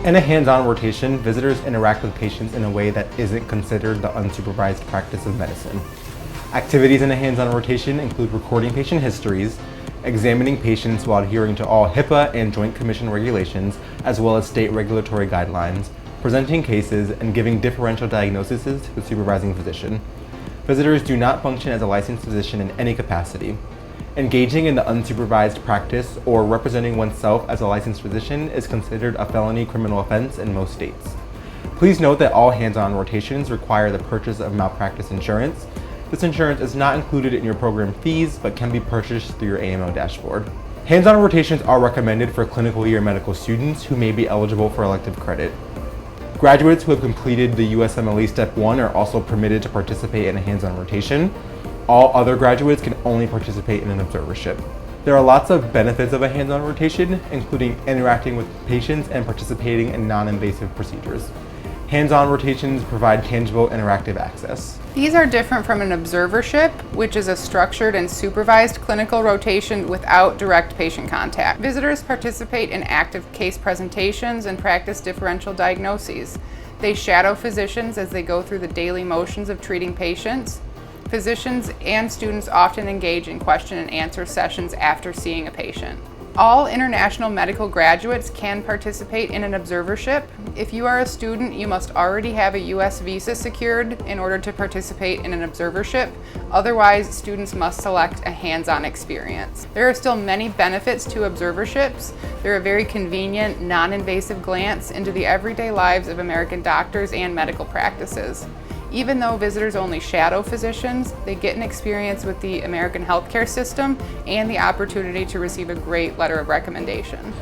In a hands-on rotation, visitors interact with patients in a way that isn't considered the unsupervised practice of medicine. Activities in a hands-on rotation include recording patient histories, examining patients while adhering to all HIPAA and Joint Commission regulations, as well as state regulatory guidelines, presenting cases, and giving differential diagnoses to the supervising physician. Visitors do not function as a licensed physician in any capacity. Engaging in the unsupervised practice or representing oneself as a licensed physician is considered a felony criminal offense in most states. Please note that all hands-on rotations require the purchase of malpractice insurance. This insurance is not included in your program fees, but can be purchased through your AMO dashboard. Hands-on rotations are recommended for clinical year medical students who may be eligible for elective credit. Graduates who have completed the USMLE Step 1 are also permitted to participate in a hands-on rotation. All other graduates can only participate in an observership. There are lots of benefits of a hands-on rotation, including interacting with patients and participating in non-invasive procedures. Hands-on rotations provide tangible interactive access. These are different from an observership, which is a structured and supervised clinical rotation without direct patient contact. Visitors participate in active case presentations and practice differential diagnoses. They shadow physicians as they go through the daily motions of treating patients. Physicians and students often engage in question and answer sessions after seeing a patient. All international medical graduates can participate in an observership. If you are a student, you must already have a U.S. visa secured in order to participate in an observership. Otherwise, students must select a hands-on experience. There are still many benefits to observerships. They're a very convenient, non-invasive glance into the everyday lives of American doctors and medical practices. Even though visitors only shadow physicians, they get an experience with the American healthcare system and the opportunity to receive a great letter of recommendation.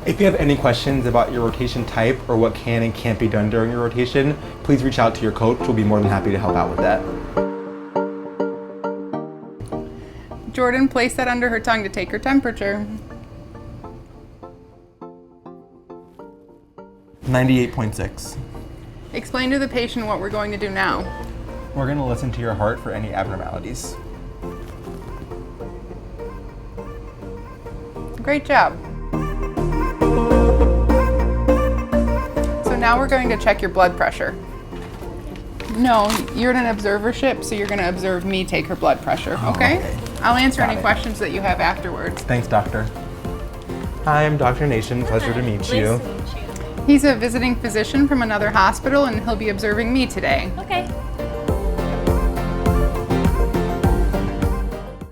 If you have any questions about your rotation type or what can and can't be done during your rotation, please reach out to your coach. We'll be more than happy to help out with that. Jordan, place that under her tongue to take her temperature. 98.6. Explain to the patient what we're going to do now. We're going to listen to your heart for any abnormalities. Great job. So now we're going to check your blood pressure. No, you're in an observership, so you're going to observe me take her blood pressure, okay? I'll answer any questions that you have afterwards. Thanks, doctor. Hi, I'm Dr. Nation. Pleasure to meet you. He's a visiting physician from another hospital, and he'll be observing me today. Okay.